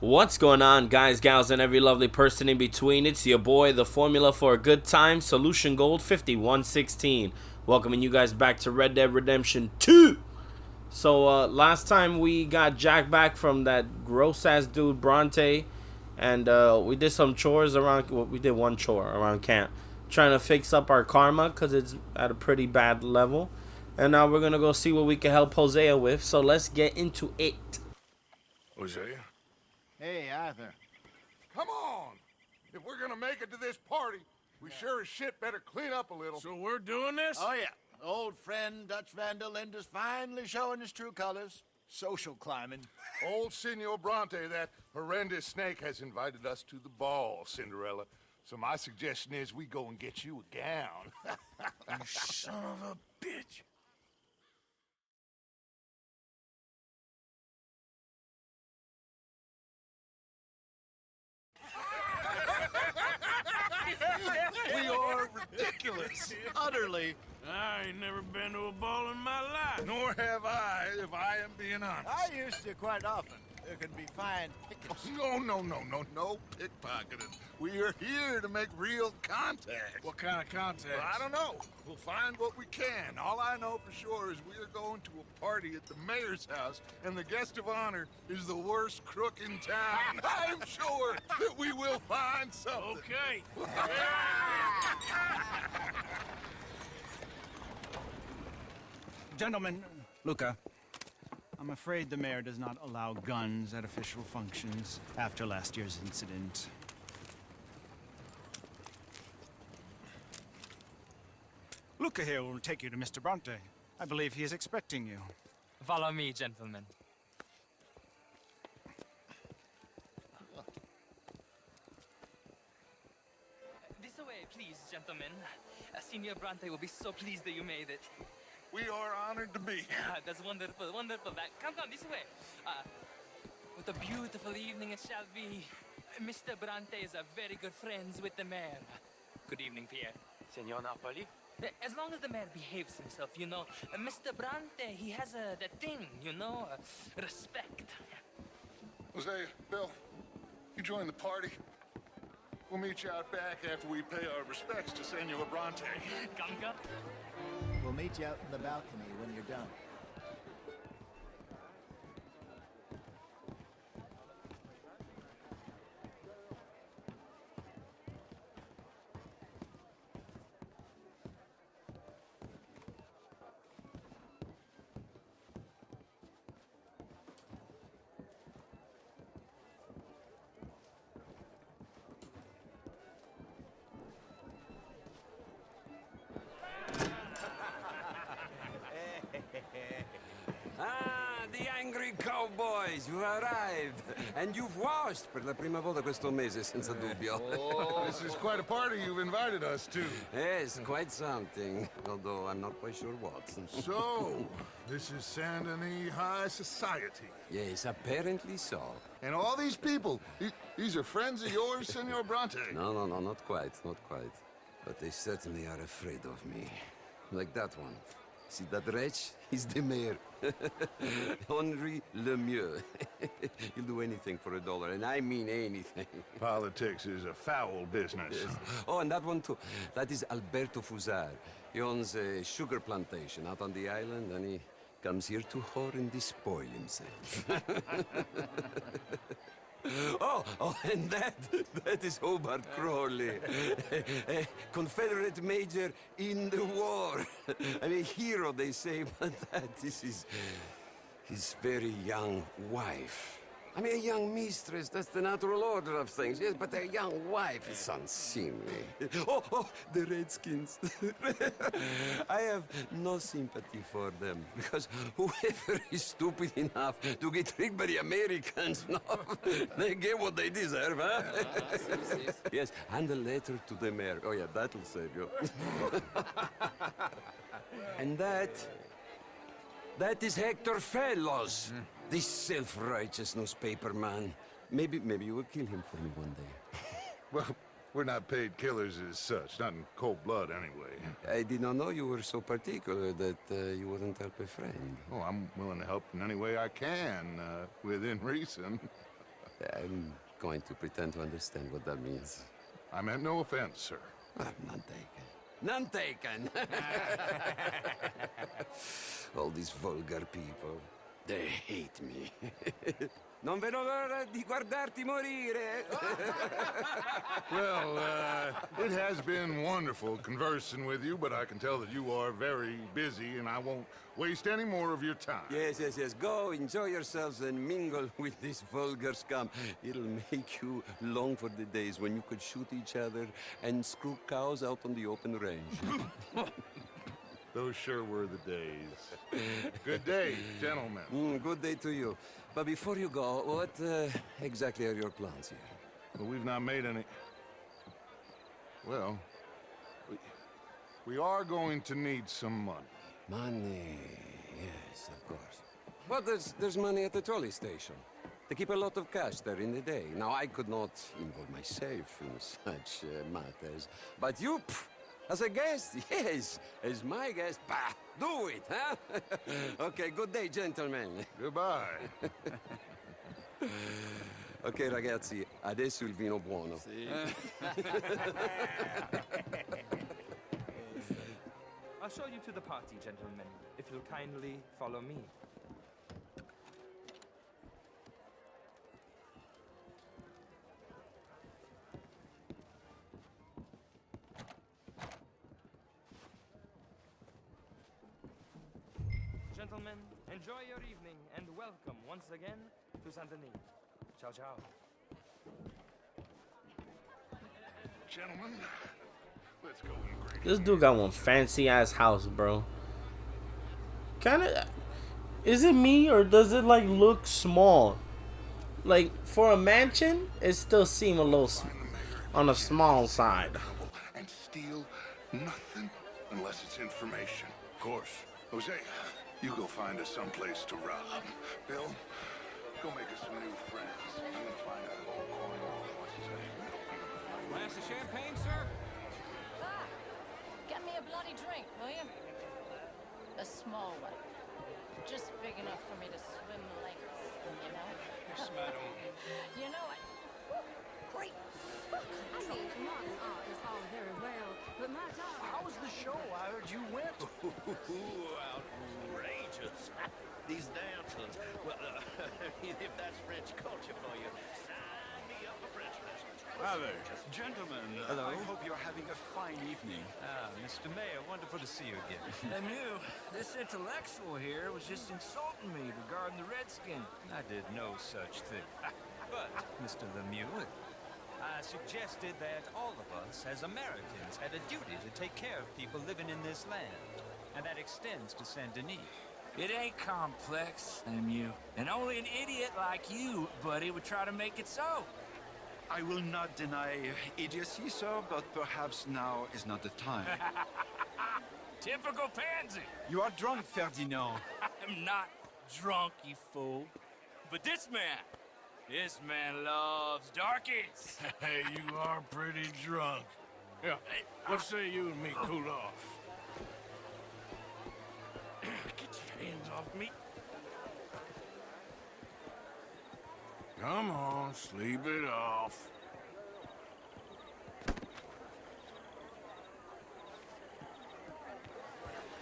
What's going on, guys, gals, and every lovely person in between? It's your boy, the formula for a good time, Solution Gold 5116. Welcoming you guys back to Red Dead Redemption 2. So, last time we got Jack back from that gross ass dude, Bronte, and we did some chores around. Well, we did one chore around camp, trying to fix up our karma because it's at a pretty bad level. And now we're gonna go see what we can help Hosea with. So, let's get into it. Hosea? Hey, Arthur. Come on! If we're gonna make it to this party, we sure as shit better clean up a little. So we're doing this? Oh, yeah. Old friend Dutch Van der Linde is finally showing his true colors. Social climbing. Old Senor Bronte, that horrendous snake, has invited us to the ball, Cinderella. So my suggestion is we go and get you a gown. You son of a bitch. We are ridiculous. Utterly. I ain't never been to a ball in my life. Nor have I, if I am being honest. I used to quite often. There can be fine pickets. No pickpocketing. We are here to make real contact. What kind of contact? Well, I don't know. We'll find what we can. All I know for sure is we are going to a party at the mayor's house, and the guest of honor is the worst crook in town. I'm sure that we will find something. Okay. Gentlemen, Luca, I'm afraid the mayor does not allow guns at official functions after last year's incident. Luca here will take you to Mr. Bronte. I believe he is expecting you. Follow me, gentlemen. This way, please, gentlemen. Senior Bronte will be so pleased that you made it. We are honored to be here. That's wonderful, wonderful. Come, this way. What a beautiful evening it shall be. Mr. Bronte is a very good friends with the mayor. Good evening, Pierre. Senor Napoli? As long as the mayor behaves himself, you know. Mr. Bronte, he has that thing, you know, respect. Hosea, Bill, you join the party. We'll meet you out back after we pay our respects to Senor Bronte. Come. We'll meet you out in the balcony when you're done. Ah, the angry cowboys, you arrived. And you've washed per la prima volta questo mese, senza dubbio. Oh, this is quite a party you've invited us to. Yes, quite something. Although I'm not quite sure what. So, this is Saint Denis High Society. Yes, apparently so. And all these people, these are friends of yours, Senor Bronte? No, not quite, not quite. But they certainly are afraid of me. Like that one. See that wretch? He's the mayor. Henri Lemieux. He'll do anything for $1, and I mean anything. Politics is a foul business. Yes. Oh, and that one too. That is Alberto Fusar. He owns a sugar plantation out on the island, and he comes here to whore and despoil himself. Oh, and that is Hobart Crawley, a Confederate major in the war. I mean, a hero, they say, but that is his very young wife. I mean, a young mistress, that's the natural order of things, yes, but a young wife is unseemly. Oh, the Redskins. I have no sympathy for them, because whoever is stupid enough to get tricked by the Americans, no, they get what they deserve, huh? Yes, and a letter to the mayor. Oh, yeah, that'll save you. And that is Hector Fellows. This self-righteous newspaper man. Maybe you will kill him for me one day. Well, we're not paid killers as such, not in cold blood anyway. I did not know you were so particular that you wouldn't help a friend. Oh, I'm willing to help in any way I can, within reason. I'm going to pretend to understand what that means. I meant no offense, sir. None taken. None taken! All these vulgar people, they hate me. Non vedo l'ora di guardarti morire! Well, it has been wonderful conversing with you, but I can tell that you are very busy, and I won't waste any more of your time. Yes. Go, enjoy yourselves and mingle with this vulgar scum. It'll make you long for the days when you could shoot each other and screw cows out on the open range. Those sure were the days. Good day, gentlemen. Good day to you. But before you go, what exactly are your plans here? Well, we've not made any... Well, we are going to need some money. Money, yes, of course. But there's money at the trolley station. They keep a lot of cash there in the day. Now, I could not involve myself in such matters. But you, as a guest, yes, as my guest, bah, do it, huh? Okay, good day, gentlemen. Goodbye. Ok, ragazzi, adesso il vino buono. I'll show you to the party, gentlemen, if you'll kindly follow me. Gentlemen, enjoy your evening and welcome once again to Saint Denis. Ciao, ciao. Gentlemen, let's go and greet. This dude got one fancy ass house, bro. Kinda. Is it me or does it like look small? Like for a mansion, it still seem a little on the small side. And steal nothing unless it's information. Of course. Jose, you go find us someplace to rob. Bill, go make us some new friends. I'm gonna find out about Cornwall. What's his name? Glass of champagne, sir? Ah, get me a bloody drink, will you? A small one. Just big enough for me to swim lengths, you know? Yes, madam. You know what? Great fuck! I mean, modern art is all very well, but my daughter... How was the show? I heard you went. Outrageous. These dancers. Well, if that's French culture for you, sign me up for French lessons. Hi there. Gentlemen, Hello. I hope you're having a fine evening. Mr. Mayor, wonderful to see you again. And you, this intellectual here was just insulting me regarding the Redskin. I did no such thing. But, Mr. Lemieux, I suggested that all of us, as Americans, had a duty to take care of people living in this land. And that extends to Saint Denis. It ain't complex, Lemieux. And only an idiot like you, buddy, would try to make it so. I will not deny idiocy, sir, but perhaps now is not the time. Typical pansy. You are drunk, Ferdinand. I'm not drunk, you fool. But this man loves darkies. Hey, you are pretty drunk. Yeah, What say you and me cool off? get your hands off me. Come on, sleep it off.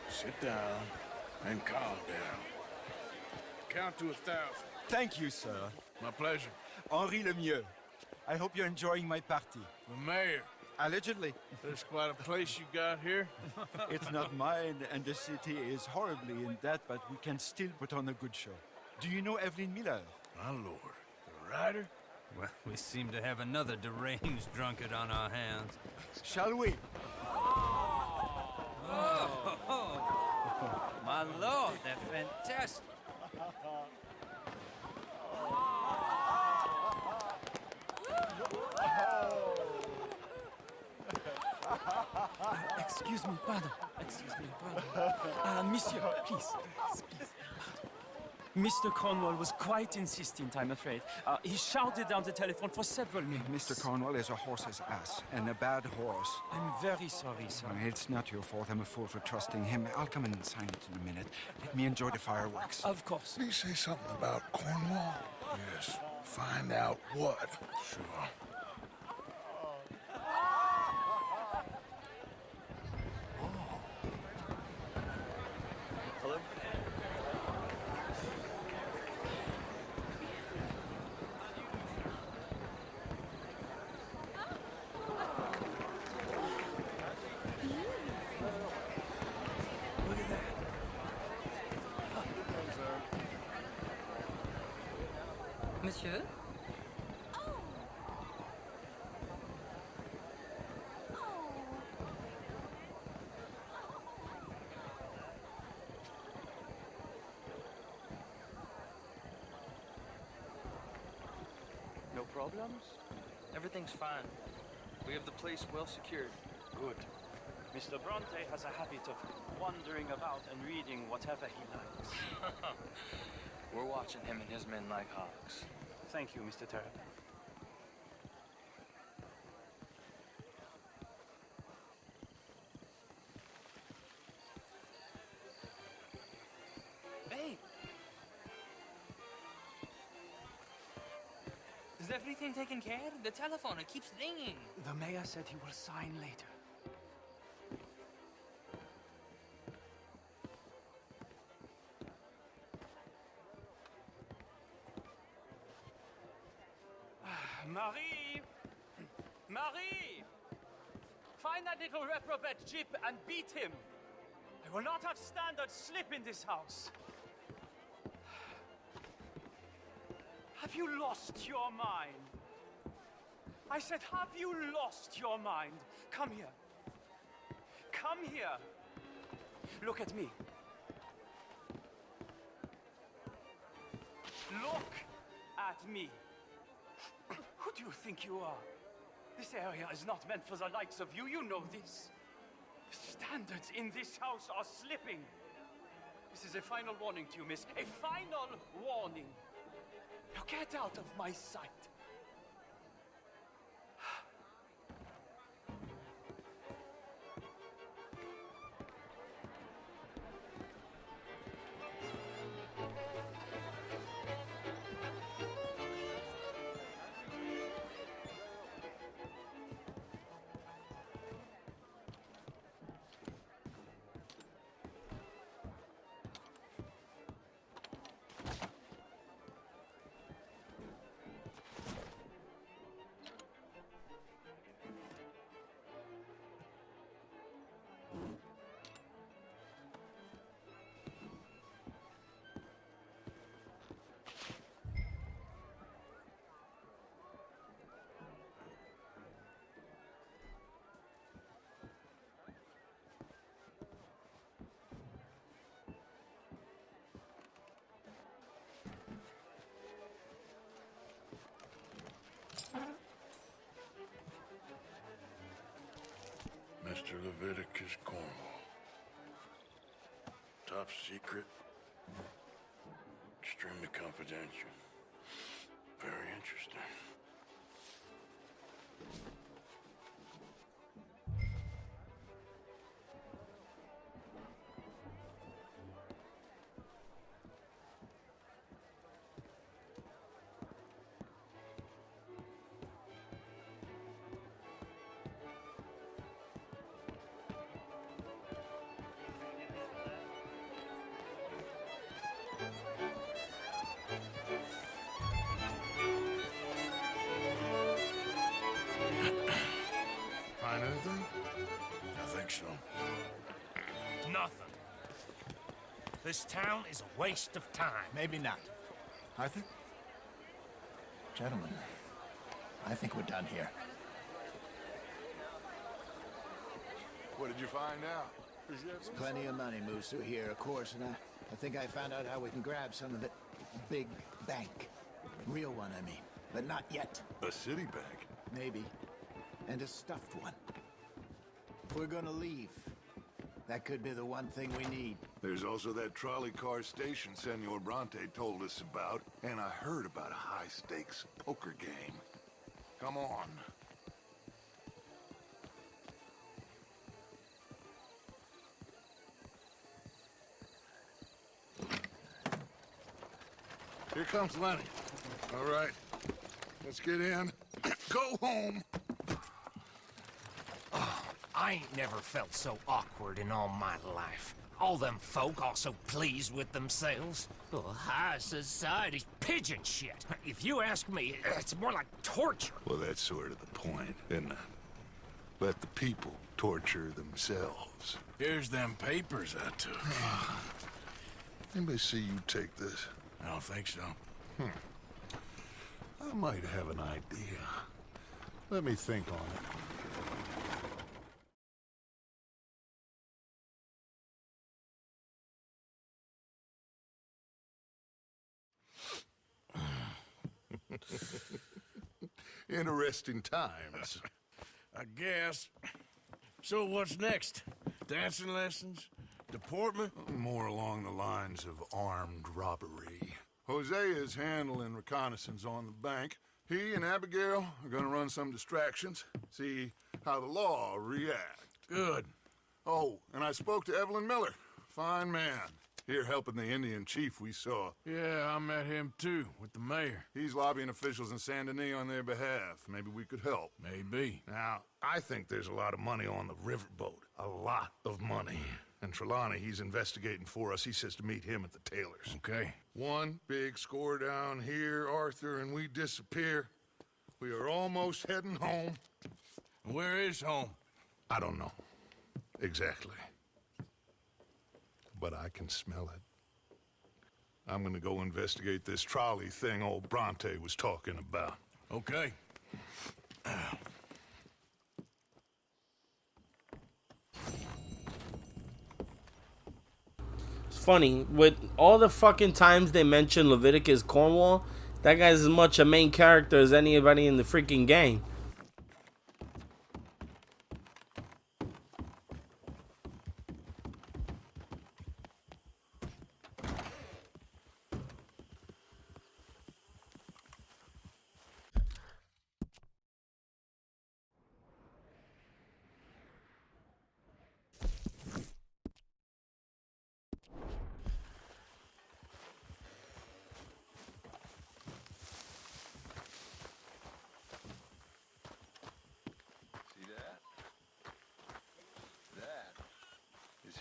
Sit down and calm down. Count to 1,000. Thank you, sir. My pleasure. Henri Lemieux. I hope you're enjoying my party. The mayor. Allegedly. There's quite a place you got here. It's not mine, and the city is horribly in debt, but we can still put on a good show. Do you know Evelyn Miller? My lord. The rider? Well, we seem to have another deranged drunkard on our hands. Shall we? My lord, they're fantastic. Excuse me, pardon. Excuse me, pardon. Monsieur, please. Mr. Cornwall was quite insistent, I'm afraid. He shouted down the telephone for several minutes. Mr. Cornwall is a horse's ass, and a bad horse. I'm very sorry, sir. It's not your fault. I'm a fool for trusting him. I'll come in and sign it in a minute. Let me enjoy the fireworks. Of course. Did he say something about Cornwall? Yes. Find out what? Sure. Hello? Look at that. Monsieur? No problems? Everything's fine. We have the place well secured. Good. Mr. Bronte has a habit of wandering about and reading whatever he likes. We're watching him and his men like hawks. Thank you, Mr. Terrell. Hey! Is everything taken care of? The telephone, it keeps ringing. The mayor said he will sign later. Marie! Marie! Find that little reprobate Jip and beat him. I will not have standard slip in this house. Have you lost your mind? I said, have you lost your mind? Come here. Come here. Look at me. Look at me. Who do you think you are? This area is not meant for the likes of you. You know this. The standards in this house are slipping. This is a final warning to you, miss. A final warning. Now get out of my sight. Mr. Leviticus Cornwall. Top secret. Extremely confidential. Very interesting. Find anything? I think so. Nothing. This town is a waste of time. Maybe not. Arthur? Gentlemen, I think we're done here. What did you find out? Plenty of money moves through here, of course, and I think I found out how we can grab some of it. Big bank. Real one, I mean. But not yet. A city bank? Maybe. And a stuffed one. If we're gonna leave, that could be the one thing we need. There's also that trolley car station Senor Bronte told us about, and I heard about a high-stakes poker game. Come on. Here comes Lenny. All right, Let's get in. Go home. I ain't never felt so awkward in all my life. All them folk all so pleased with themselves. Oh, high society's pigeon shit. If you ask me, it's more like torture. Well, that's sort of the point, isn't it? Let the people torture themselves. Here's them papers I took. Anybody see you take this? I don't think so. I might have an idea. Let me think on it. Interesting times. I guess. So what's next? Dancing lessons? Deportment? More along the lines of armed robbery. Hosea is handling reconnaissance on the bank. He and Abigail are gonna run some distractions, see how the law react. Good. Oh, and I spoke to Evelyn Miller. Fine man. Here helping the Indian chief we saw. Yeah, I met him too, with the mayor. He's lobbying officials in Saint Denis on their behalf. Maybe we could help. Maybe. Now, I think there's a lot of money on the riverboat. A lot of money. And Trelawney, he's investigating for us. He says to meet him at the Taylor's. Okay. One big score down here, Arthur, and we disappear. We are almost heading home. Where is home? I don't know. Exactly. But I can smell it. I'm gonna go investigate this trolley thing old Bronte was talking about. Okay. It's funny, with all the fucking times they mention Leviticus Cornwall, that guy's as much a main character as anybody in the freaking gang.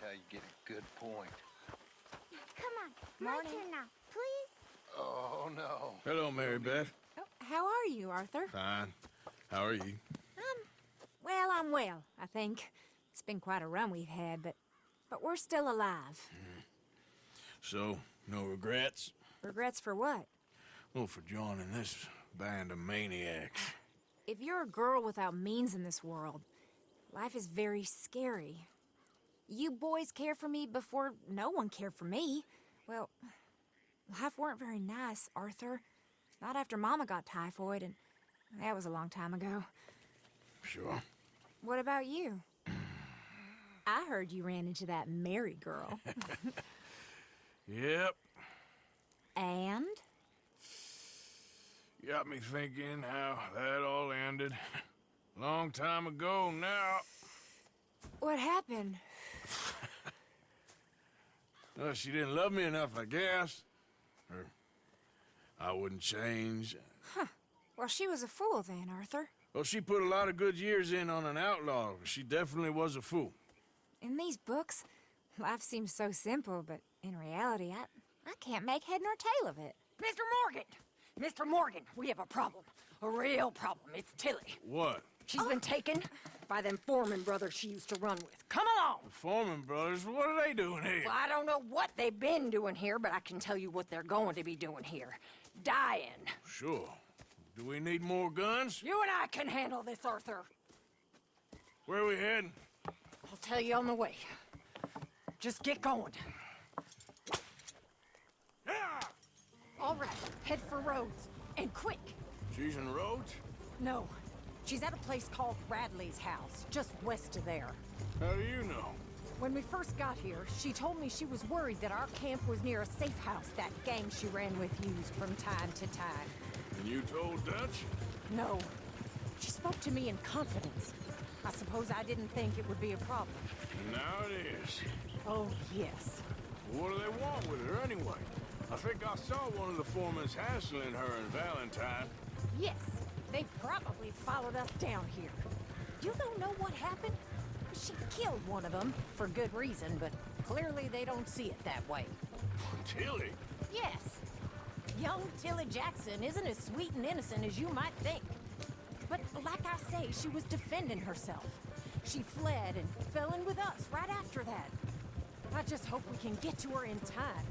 How you get a good point. Come on, my turn now, please. Oh, no. Hello, Mary Beth. Oh, how are you, Arthur? Fine. How are you? Well, I'm well, I think. It's been quite a run we've had, but we're still alive. So, no regrets? Regrets for what? Well, for joining this band of maniacs. If you're a girl without means in this world, life is very scary. You boys cared for me before no one cared for me. Well, life weren't very nice, Arthur. Not after Mama got typhoid, and that was a long time ago. Sure. What about you? I heard you ran into that Mary girl. Yep. And? Got me thinking how that all ended. Long time ago now. What happened? Well, she didn't love me enough, I guess. Or I wouldn't change. Huh. Well, she was a fool then, Arthur. Well, she put a lot of good years in on an outlaw. She definitely was a fool. In these books, life seems so simple, but in reality, I can't make head nor tail of it. Mr. Morgan! Mr. Morgan, we have a problem. A real problem. It's Tilly. What? She's been taken by them Foreman brothers she used to run with. Come along! The Foreman brothers? What are they doing here? Well, I don't know what they've been doing here, but I can tell you what they're going to be doing here. Dying. Sure. Do we need more guns? You and I can handle this, Arthur. Where are we heading? I'll tell you on the way. Just get going. Yeah! All right, head for Rhodes. And quick. She's in Rhodes? No. She's at a place called Radley's house, just west of there. How do you know? When we first got here, she told me she was worried that our camp was near a safe house that gang she ran with used from time to time. And you told Dutch? No. She spoke to me in confidence. I suppose I didn't think it would be a problem. Now it is. Oh, yes. What do they want with her anyway? I think I saw one of the foremans hassling her and Valentine. Yes. They probably followed us down here. You don't know what happened? She killed one of them, for good reason, but clearly they don't see it that way. Tilly? Yes. Young Tilly Jackson isn't as sweet and innocent as you might think. But like I say, she was defending herself. She fled and fell in with us right after that. I just hope we can get to her in time.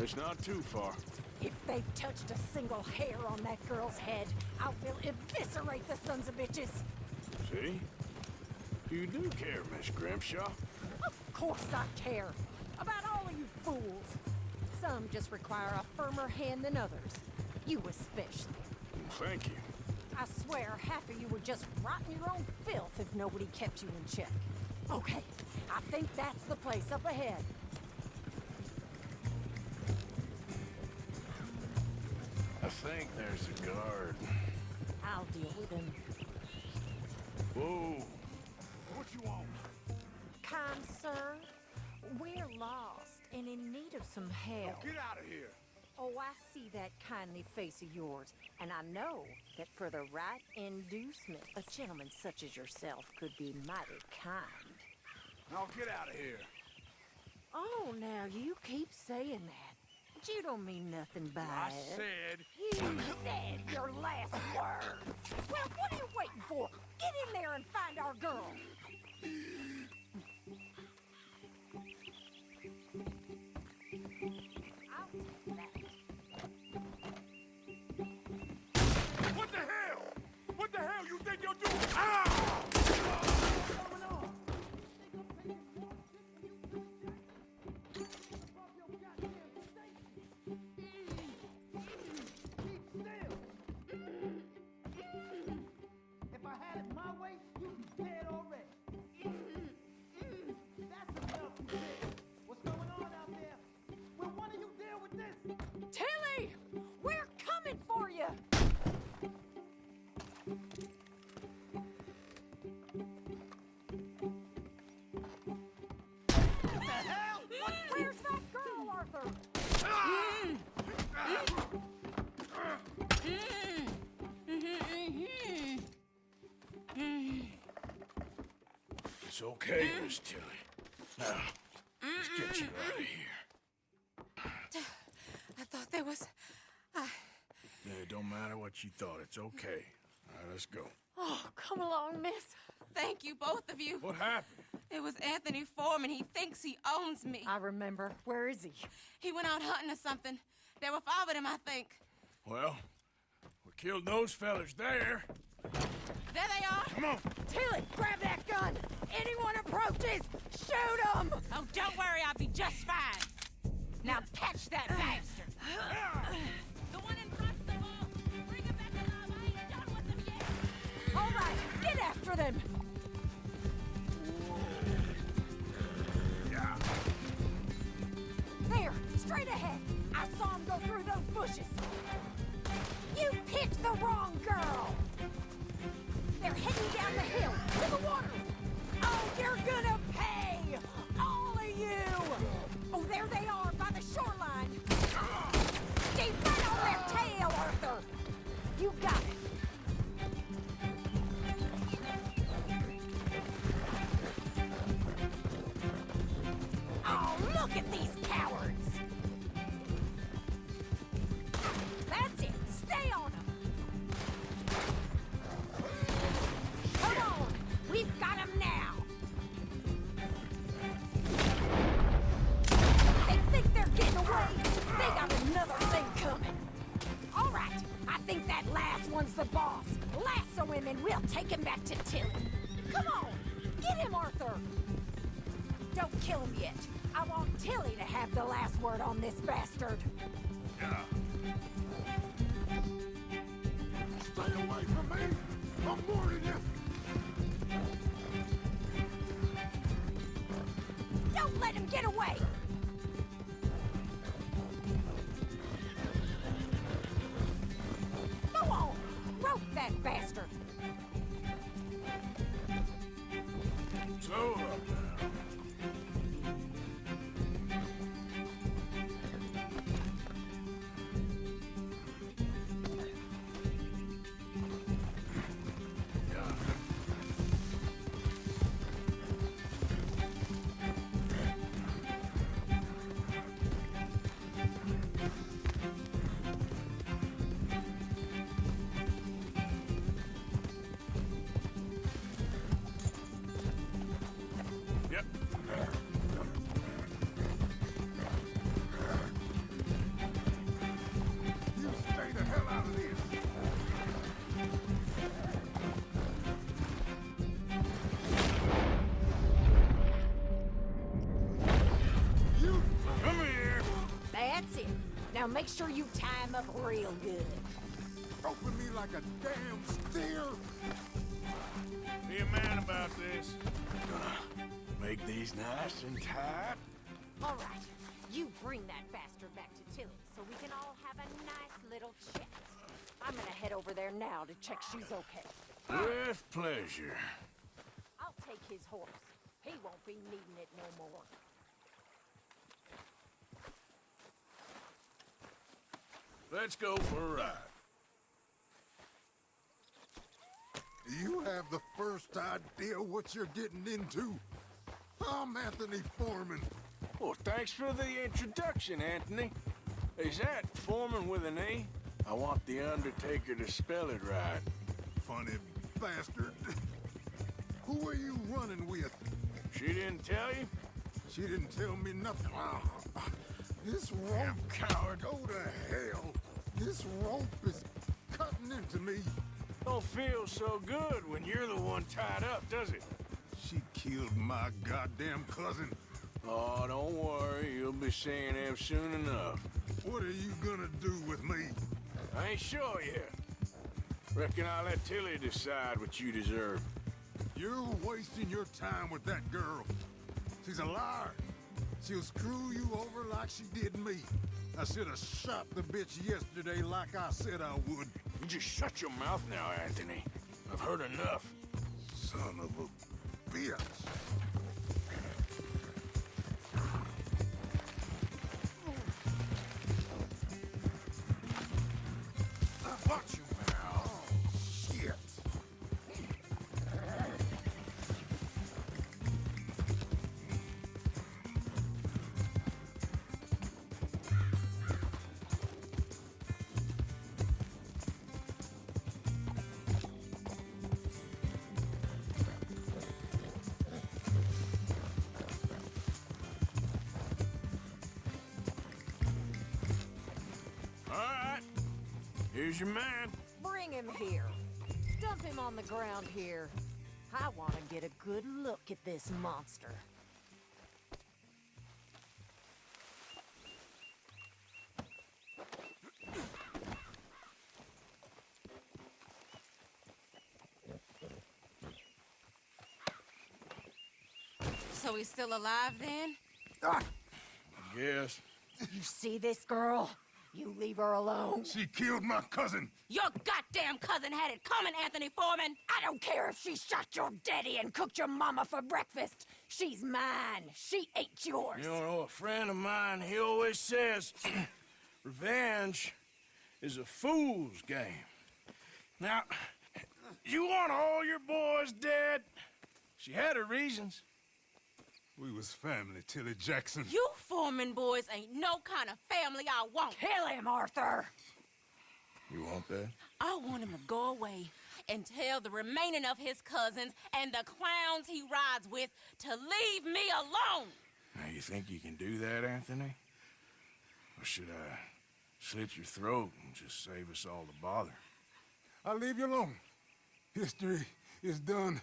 It's not too far. If they've touched a single hair on that girl's head, I will eviscerate the sons of bitches. See? You do care, Miss Grimshaw. Of course I care. About all of you fools. Some just require a firmer hand than others. You especially. Thank you. I swear half of you would just rot in your own filth if nobody kept you in check. Okay, I think that's the place up ahead. I think there's a guard. I'll deal with him. Whoa. What you want? Kind sir, we're lost and in need of some help. Get out of here. Oh, I see that kindly face of yours, and I know that for the right inducement, a gentleman such as yourself could be mighty kind. Now get out of here. Oh, now you keep saying that. But you don't mean nothing by I it. said... You said your last word. Well, what are you waiting for? Get in there and find our girl. I'll take that. What the hell? What the hell you think you're doing? Ah! If I had it my way, you'd be dead already. That's enough, you said. What's going on out there? Will one of you deal with this? Tilly! We're coming for you! What the hell? Where's that girl, Arthur? It's okay, Miss Tilly. Now, let's get you out of here. I thought there was... Yeah, it don't matter what you thought. It's okay. All right, let's go. Oh, come along, miss. Thank you, both of you. What happened? It was Anthony Foreman. He thinks he owns me. I remember. Where is he? He went out hunting or something. There were 5 of them, I think. Well, we killed those fellas there. There they are. Come on. Tilly, grab that gun! Anyone approaches, shoot them! Oh, don't worry. I'll be just fine. Now catch that bastard! The one in front of the wall. Bring him back alive. I ain't done with them yet. All right, get after them! Yeah. There, straight ahead. I saw him go through those bushes. You picked the wrong girl! They're heading down the hill, to the water! Oh, you're gonna pay! All of you! Oh, there they are, by the shoreline! Stay right on their tail, Arthur! You got it! Oh, look at these cowards! That's it! Stay on them! Come on! We've got them now! They think they're getting away! They got another thing coming! All right, I think that last one's the boss. Lasso him and we'll take him back to Tilly. Come on! Get him, Arthur! Don't kill him yet. I want Tilly to have the last word on this bastard. Yeah. Stay away from me! I'm warning you! Don't let him get away! Go on! Rope that bastard! Slow up now. make sure you tie him up real good. Roping me like a damn steer. Be a man about this. Gonna make these nice and tight. All right, you bring that bastard back to Tilly so we can all have a nice little chat. I'm gonna head over there now to check she's okay. With pleasure. I'll take his horse. He won't be needing it no more. Let's go for a ride. You have the first idea what you're getting into? I'm Anthony Foreman. Well, thanks for the introduction, Anthony. Is that Foreman with an A? I want the Undertaker to spell it right. Funny bastard. Who are you running with? She didn't tell you? She didn't tell me nothing. This rope, coward, go to hell. This rope is cutting into me. Don't feel so good when you're the one tied up, does it? She killed my goddamn cousin. Oh, don't worry. You'll be seeing him soon enough. What are you gonna do with me? I ain't sure yet. Reckon I'll let Tilly decide what you deserve. You're wasting your time with that girl. She's a liar. She'll screw you over like she did me. I should have shot the bitch yesterday like I said I would. You just shut your mouth now, Anthony. I've heard enough. Son of a bitch. Watch your mouth. Shit. Here's your man. Bring him here. Dump him on the ground here. I want to get a good look at this monster. So he's still alive then? Ah, Yes. You see this girl? You leave her alone. she killed my cousin. Your goddamn cousin had it coming, Anthony Foreman! I don't care if she shot your daddy and cooked your mama for breakfast. She's mine. She ate yours. You know, a friend of mine, he always says, revenge is a fool's game. Now, you want all your boys dead? She had her reasons. We was family, Tilly Jackson. You Foreman boys ain't no kind of family I want. Kill him, Arthur. You want that? I want him to go away and tell the remaining of his cousins and the clowns he rides with to leave me alone. Now, you think you can do that, Anthony? Or should I slit your throat and just save us all the bother? I'll leave you alone. History is done.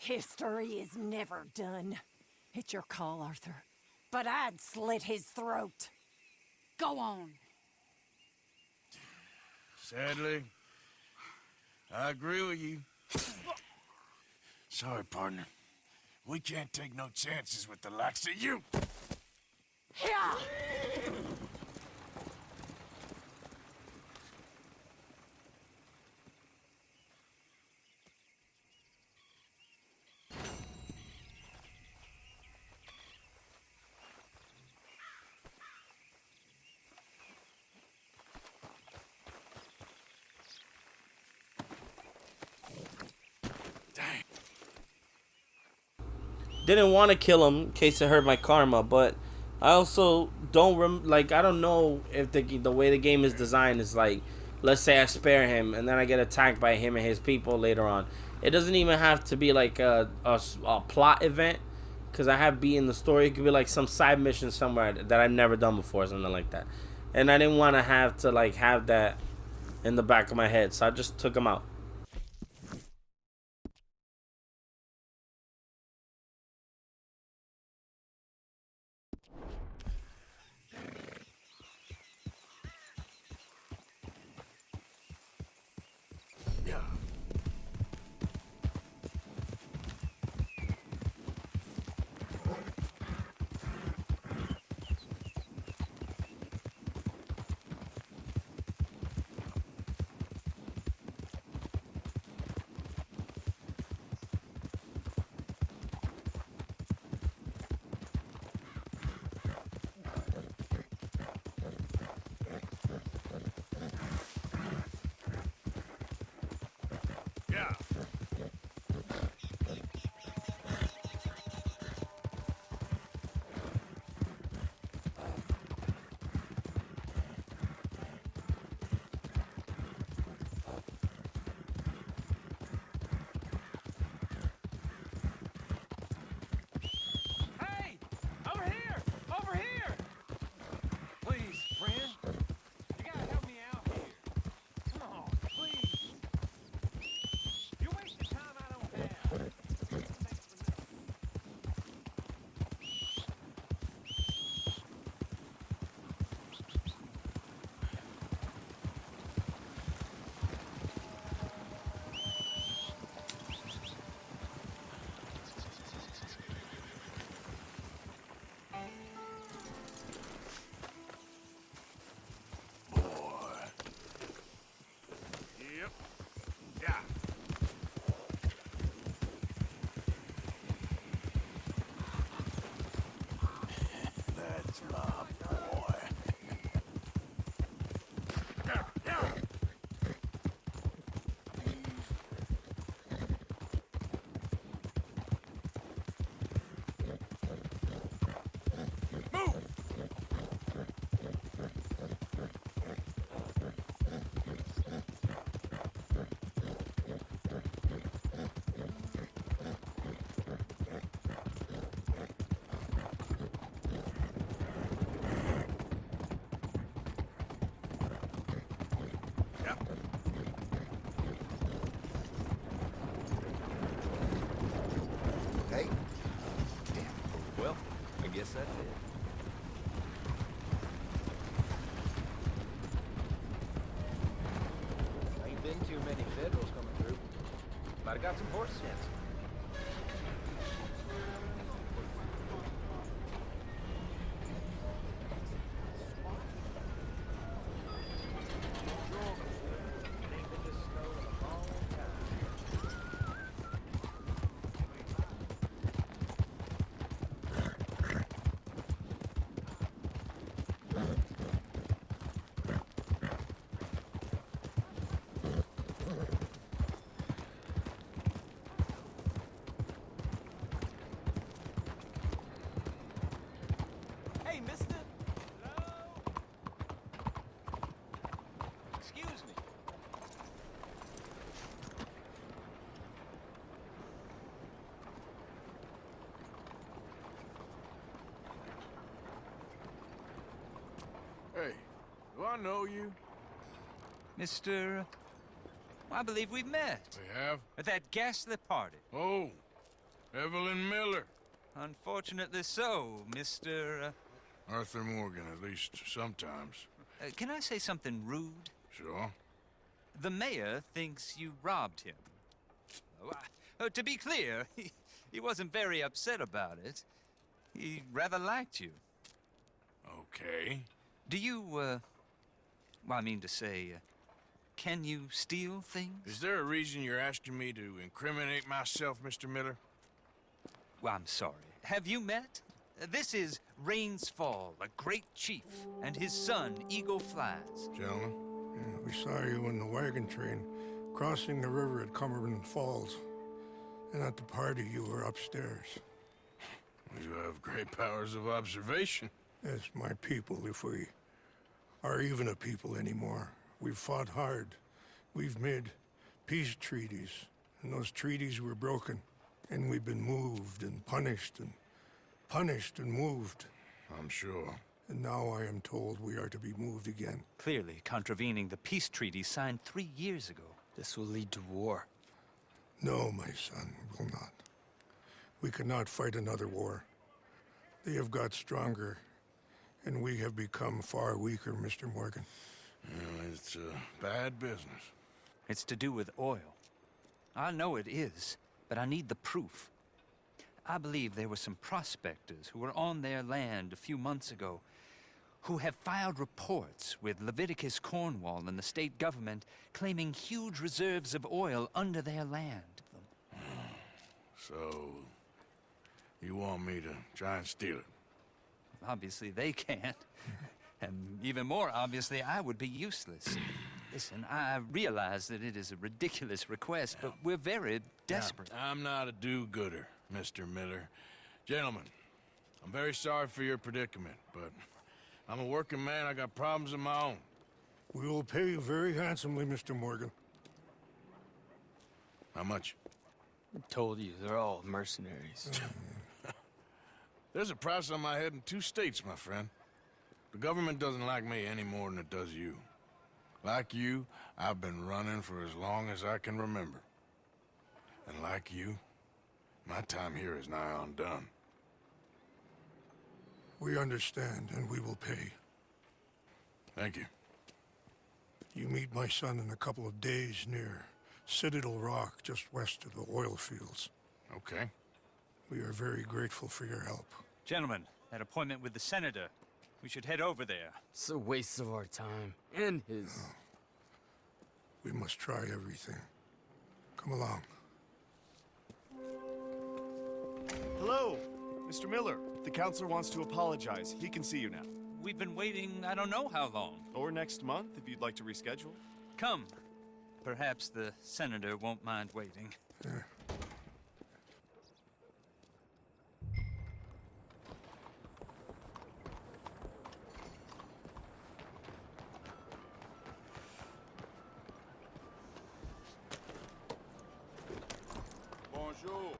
History is never done. It's your call, Arthur. But I'd slit his throat. Go on. Sadly, I agree with you. Sorry, partner. We can't take no chances with the likes of you. Yeah. Didn't want to kill him in case it hurt my karma, but I also don't like, I don't know if the way the game is designed is like, let's say I spare him and then I get attacked by him and his people later on. It doesn't even have to be like a plot event, because I have B in the story. It could be like some side mission somewhere that I've never done before, something like that. And I didn't want to have that in the back of my head, so I just took him out. Yes, I did. Ain't been too many Federals coming through. Might have got some horse sense. Hey, mister! Hello? Excuse me. Hey, do I know you? Mr. I believe we met. We have? At that ghastly party. Oh, Evelyn Miller. Unfortunately so, Mr. Arthur Morgan, at least sometimes. Can I say something rude? Sure. The mayor thinks you robbed him. To be clear, he wasn't very upset about it. He rather liked you. Okay. Do you, well, I mean to say, can you steal things? Is there a reason you're asking me to incriminate myself, Mr. Miller? Well, I'm sorry. Have you met? This is Rains Fall, a great chief, and his son, Eagle Flies. Gentlemen? Yeah, we saw you in the wagon train crossing the river at Cumberland Falls. And at the party, you were upstairs. You have great powers of observation. Yes, my people, if we are even a people anymore. We've fought hard. We've made peace treaties, and those treaties were broken. And we've been moved and punished and moved. I'm sure. And now I am told we are to be moved again. Clearly contravening the peace treaty signed 3 years ago. This will lead to war. No, my son, will not. We cannot fight another war. They have got stronger, and we have become far weaker, Mr. Morgan. Well, it's bad business. It's to do with oil. I know it is, but I need the proof. I believe there were some prospectors who were on their land a few months ago who have filed reports with Leviticus Cornwall and the state government claiming huge reserves of oil under their land. So, you want me to try and steal it? Obviously they can't. And even more obviously, I would be useless. Listen, I realize that it is a ridiculous request, but we're very desperate. Now, I'm not a do-gooder, Mr. Miller. Gentlemen, I'm very sorry for your predicament, but I'm a working man. I got problems of my own. We will pay you very handsomely, Mr. Morgan. How much? I told you, they're all mercenaries. There's a price on my head in 2 states, my friend. The government doesn't like me any more than it does you. Like you, I've been running for as long as I can remember. And like you, my time here is nigh undone. We understand, and we will pay. Thank you. You meet my son in a couple of days near Citadel Rock, just west of the oil fields. Okay. We are very grateful for your help. Gentlemen, that appointment with the senator. We should head over there. It's a waste of our time. And his. Oh. We must try everything. Come along. Hello, Mr. Miller. The counselor wants to apologize. He can see you now. We've been waiting I don't know how long. Or next month, if you'd like to reschedule. Come. Perhaps the senator won't mind waiting. Yeah. Bonjour.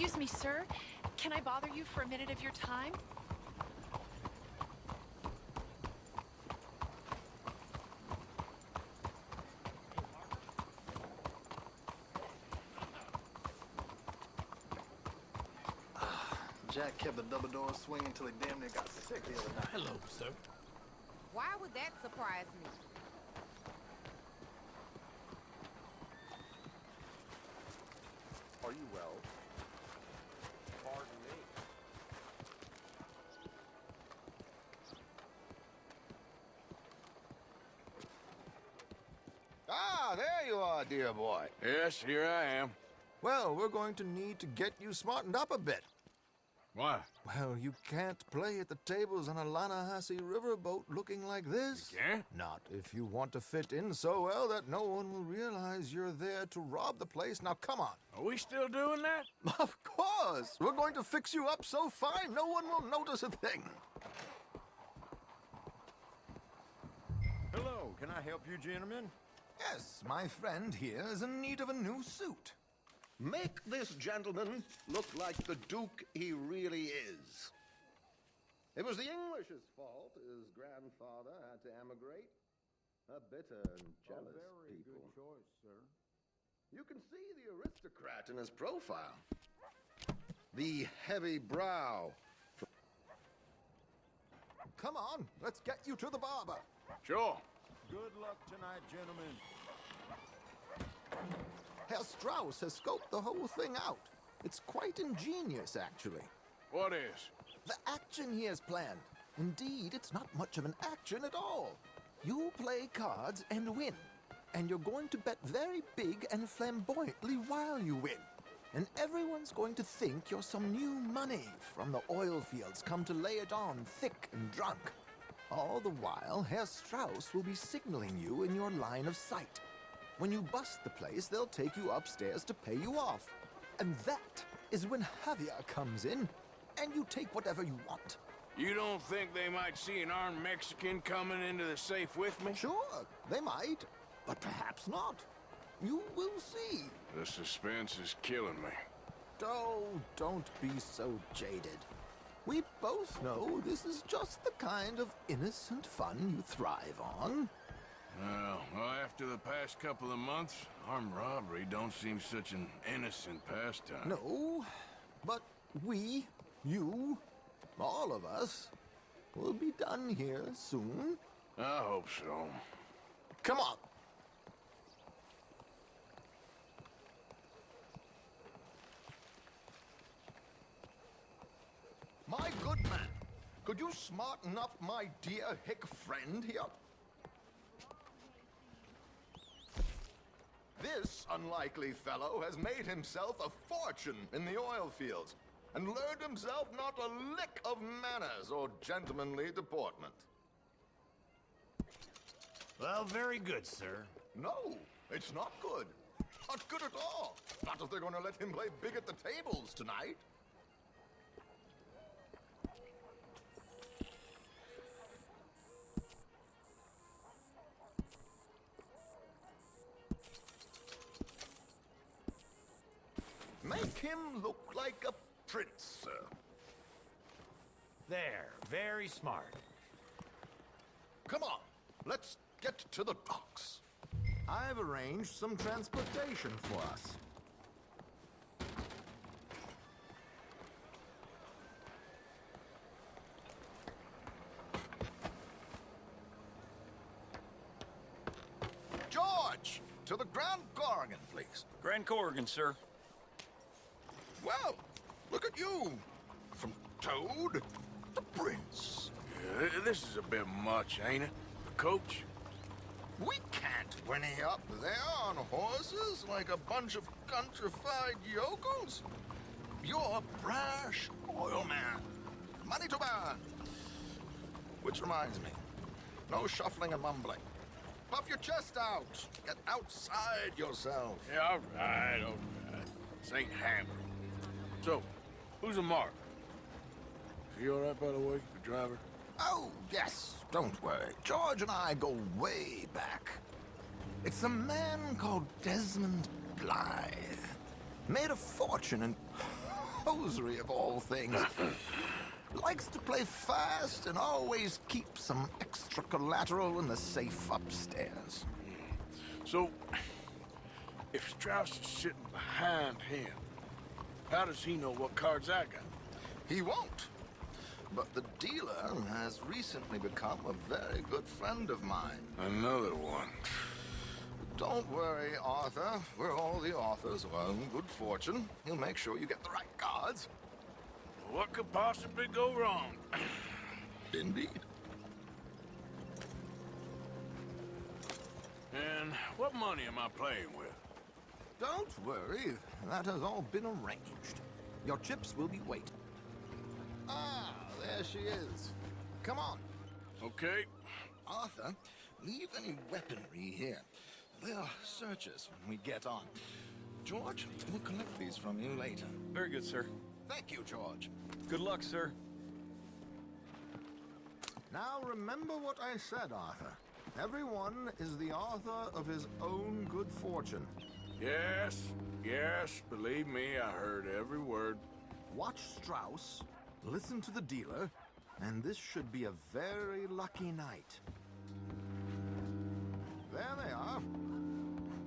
Excuse me, sir. Can I bother you for a minute of your time? Jack kept the double doors swinging until he damn near got sick the other night. Hello, sir. Why would that surprise me? Are you well? Pardon me. Ah, there you are, dear boy. Yes, here I am. Well, we're going to need to get you smartened up a bit. Why? Well, you can't play at the tables on a Lannahechee riverboat looking like this. You can't? Not if you want to fit in so well that no one will realize you're there to rob the place. Now, come on. Are we still doing that? Of course! We're going to fix you up so fine no one will notice a thing. Hello, can I help you, gentlemen? Yes, my friend here is in need of a new suit. Make this gentleman look like the Duke he really is. It was the English's fault his grandfather had to emigrate. A bitter and jealous people. Good choice, sir. You can see the aristocrat in his profile. The heavy brow. Come on, let's get you to the barber. Sure. Good luck tonight, gentlemen. Herr Strauss has scoped the whole thing out. It's quite ingenious, actually. What is? The action he has planned. Indeed, it's not much of an action at all. You play cards and win. And you're going to bet very big and flamboyantly while you win. And everyone's going to think you're some new money from the oil fields come to lay it on thick and drunk. All the while, Herr Strauss will be signaling you in your line of sight. When you bust the place, they'll take you upstairs to pay you off. And that is when Javier comes in, and you take whatever you want. You don't think they might see an armed Mexican coming into the safe with me? Sure, they might, but perhaps not. You will see. The suspense is killing me. Oh, don't be so jaded. We both know this is just the kind of innocent fun you thrive on. Well, after the past couple of months, armed robbery don't seem such an innocent pastime. No, but we, you, all of us, will be done here soon. I hope so. Come on. My good man, could you smarten up my dear hick friend here? This unlikely fellow has made himself a fortune in the oil fields and learned himself not a lick of manners or gentlemanly deportment. Well, very good, sir. No, it's not good. Not good at all. Not if they're going to let him play big at the tables tonight. Make him look like a prince, sir. There, very smart. Come on, let's get to the docks. I've arranged some transportation for us. George, to the Grand Corrigan, please. Grand Corrigan, sir. Well, look at you. From Toad to Prince. Yeah, this is a bit much, ain't it? The coach? We can't whinny up there on horses like a bunch of countrified yokels. You're a brash oil man. Money to burn. Which reminds me, no shuffling and mumbling. Puff your chest out. Get outside yourself. Yeah, all right. This ain't hammering. So, who's a mark? Is he all right, by the way, the driver? Oh, yes. Don't worry. George and I go way back. It's a man called Desmond Blythe. Made a fortune in hosiery of all things. Likes to play fast and always keeps some extra collateral in the safe upstairs. So, if Strauss is sitting behind him, how does he know what cards I got? He won't. But the dealer has recently become a very good friend of mine. Another one. Don't worry, Arthur. We're all the authors of our own good fortune. He'll make sure you get the right cards. What could possibly go wrong? Indeed. And what money am I playing with? Don't worry. That has all been arranged. Your chips will be waiting. Ah, there she is. Come on. Okay. Arthur, leave any weaponry here. They'll search us when we get on. George, we'll collect these from you later. Very good, sir. Thank you, George. Good luck, sir. Now remember what I said, Arthur. Everyone is the author of his own good fortune. Yes, believe me, I heard every word. Watch Strauss, listen to the dealer, and this should be a very lucky night. There they are.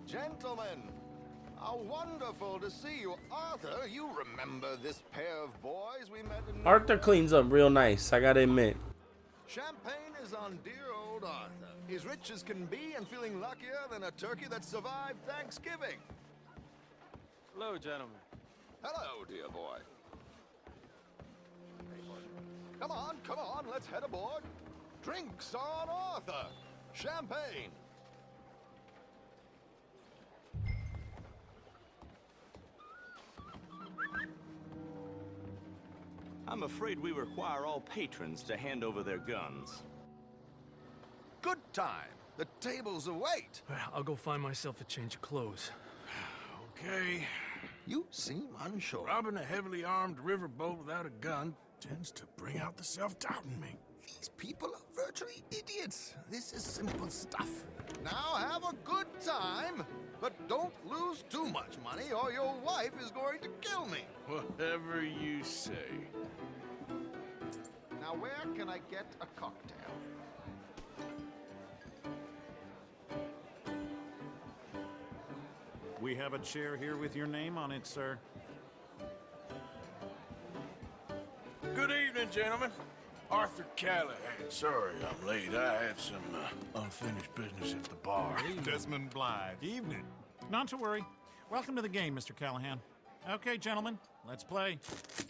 Gentlemen, how wonderful to see you. Arthur, you remember this pair of boys we met in... Arthur cleans up real nice, I gotta admit. Champagne is on dear old Arthur. He's rich as can be and feeling luckier than a turkey that survived Thanksgiving. Hello, gentlemen. Hello, dear boy. Come on, let's head aboard. Drinks on Arthur. Champagne. I'm afraid we require all patrons to hand over their guns. Good time. The tables await. I'll go find myself a change of clothes. Okay. You seem unsure. Robbing a heavily armed riverboat without a gun tends to bring out the self-doubt in me. These people are virtually idiots. This is simple stuff. Now have a good time, but don't lose too much money or your wife is going to kill me. Whatever you say. Now where can I get a cocktail? We have a chair here with your name on it, sir. Good evening, gentlemen. Arthur Callahan. Sorry I'm late. I had some unfinished business at the bar. Desmond Blythe. Evening. Not to worry. Welcome to the game, Mr. Callahan. Okay, gentlemen, let's play.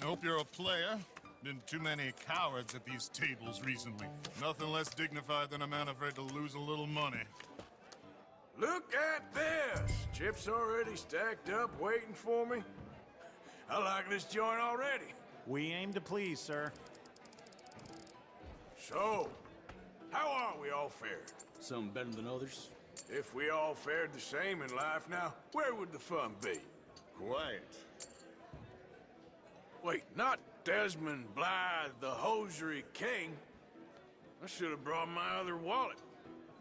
I hope you're a player. Been too many cowards at these tables recently. Nothing less dignified than a man afraid to lose a little money. Look at this! Chips already stacked up, waiting for me. I like this joint already. We aim to please, sir. So, how are we all fared? Some better than others. If we all fared the same in life now, where would the fun be? Quiet. Wait, not Desmond Blythe, the hosiery king. I should have brought my other wallet.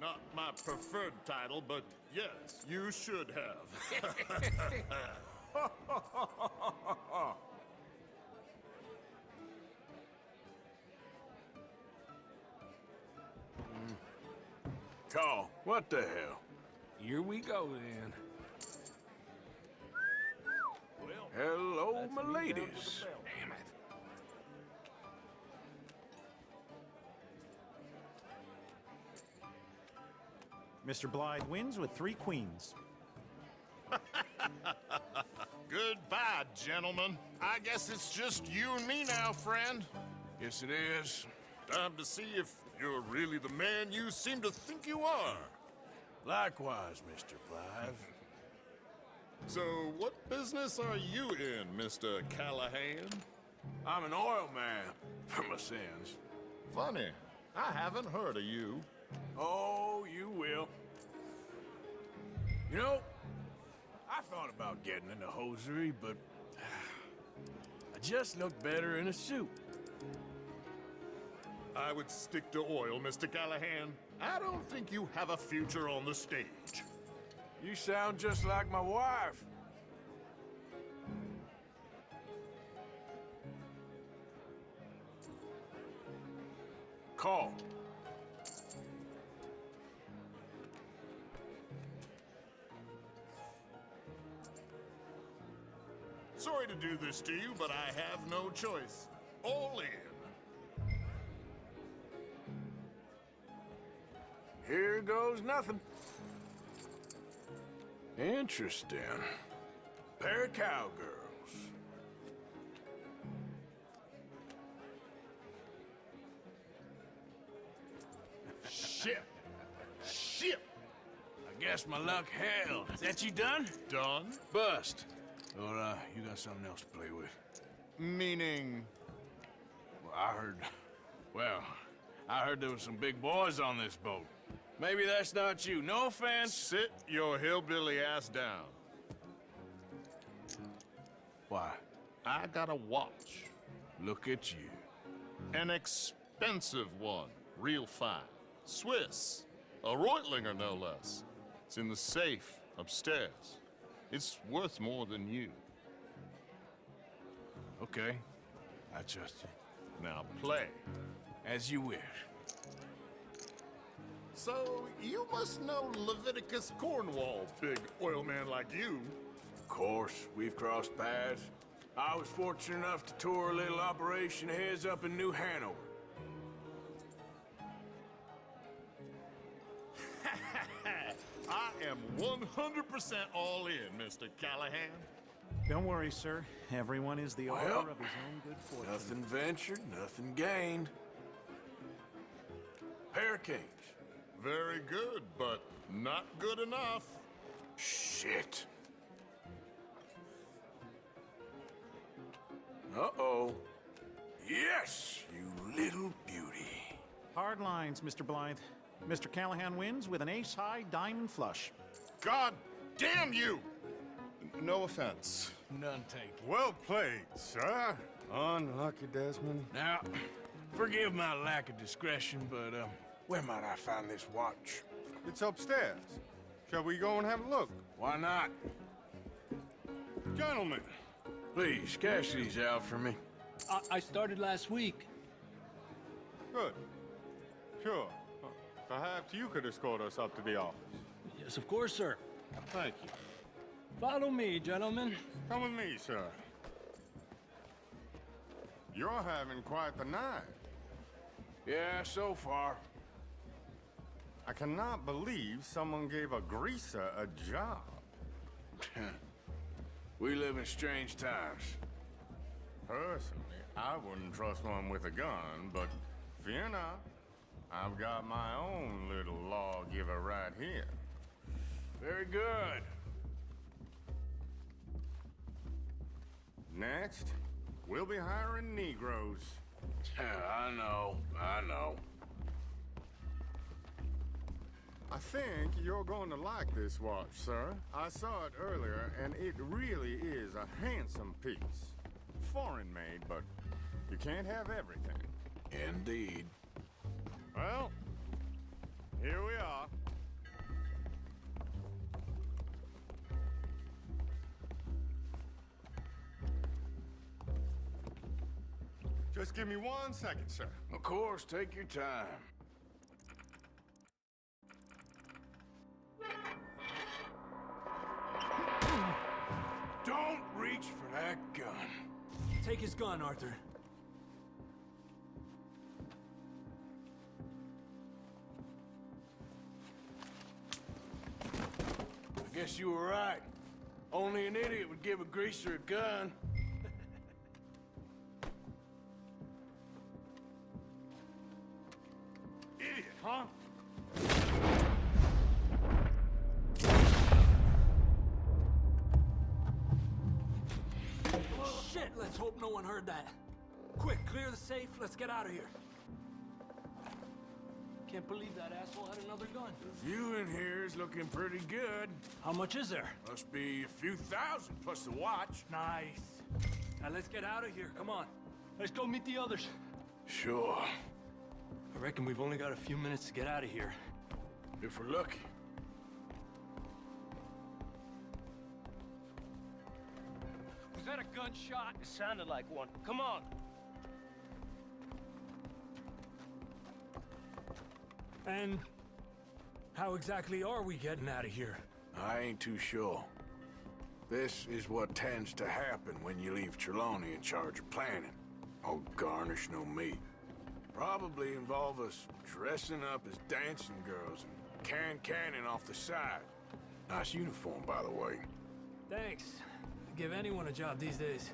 Not my preferred title, but yes, you should have. Call, what the hell? Here we go, then. Hello, my ladies. Damn it. Mr. Blythe wins with 3 queens. Goodbye, gentlemen. I guess it's just you and me now, friend. Yes, it is. Time to see if you're really the man you seem to think you are. Likewise, Mr. Blythe. So, what business are you in, Mr. Callahan? I'm an oil man, for my sins. Funny. I haven't heard of you. Oh, you will. You know, I thought about getting into hosiery, but I just look better in a suit. I would stick to oil, Mr. Callahan. I don't think you have a future on the stage. You sound just like my wife. call. Sorry to do this to you, but I have no choice. All in. Here goes nothing. Interesting. Pair of cowgirls. Shit. Shit. I guess my luck held. Is that you done? Done? Bust. Or, you got something else to play with? Meaning? Well, I heard there was some big boys on this boat. Maybe that's not you. No offense. Sit your hillbilly ass down. Why? I got a watch. Look at you. An expensive one. Real fine. Swiss. A Reutlinger, no less. It's in the safe upstairs. It's worth more than you. Okay. I trust you. Now play. As you wish. So, you must know Leviticus Cornwall, big oil man like you. Of course, we've crossed paths. I was fortunate enough to tour a little operation of his up in New Hanover. I am 100% all in, Mr. Callahan. Don't worry, sir. Everyone is the author Well, of his own good fortune. Nothing ventured, nothing gained. Pair of kings. Very good, but not good enough. Shit. Uh-oh. Yes, you little beauty. Hard lines, Mr. Blythe. Mr. Callahan wins with an ace-high diamond flush. God damn you! No offense. None taken. Well played, sir. Unlucky, Desmond. Now, forgive my lack of discretion, but, where might I find this watch? It's upstairs. Shall we go and have a look? Why not? Gentlemen. Please, cash these out for me. I started last week. Good. Sure. Perhaps you could escort us up to the office. Yes, of course, sir. Thank you. Follow me, gentlemen. Come with me, sir. You're having quite the night. Yeah, so far. I cannot believe someone gave a greaser a job. We live in strange times. Personally, I wouldn't trust one with a gun, but fear not. I've got my own little lawgiver right here. Very good. Next, we'll be hiring Negroes. I know. I think you're going to like this watch, sir. I saw it earlier, and it really is a handsome piece. Foreign made, but you can't have everything. Indeed. Well, here we are. Just give me 1 second, sir. Of course, take your time. Don't reach for that gun. Take his gun, Arthur. I guess you were right. Only an idiot would give a greaser a gun. Idiot, huh? Shit, let's hope no one heard that. Quick, clear the safe, let's get out of here. Can't believe that asshole had another gun. The view in here is looking pretty good. How much is there? Must be a few thousand, plus the watch. Nice. Now let's get out of here, come on. Let's go meet the others. Sure. I reckon we've only got a few minutes to get out of here. If we're lucky. Was that a gunshot? It sounded like one. Come on. And how exactly are we getting out of here? I ain't too sure. This is what tends to happen when you leave Trelawney in charge of planning. Oh, garnish no meat. Probably involve us dressing up as dancing girls and canning off the side. Nice uniform, by the way. Thanks. Give anyone a job these days.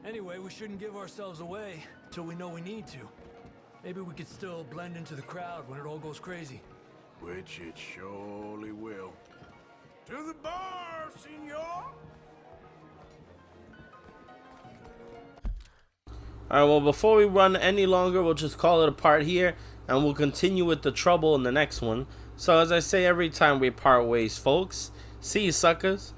Anyway, we shouldn't give ourselves away till we know we need to. Maybe we could still blend into the crowd when it all goes crazy. Which it surely will. To the bar, senor! Alright, well, before we run any longer, we'll just call it a part here, and we'll continue with the trouble in the next one. So, as I say every time we part ways, folks, see you suckers.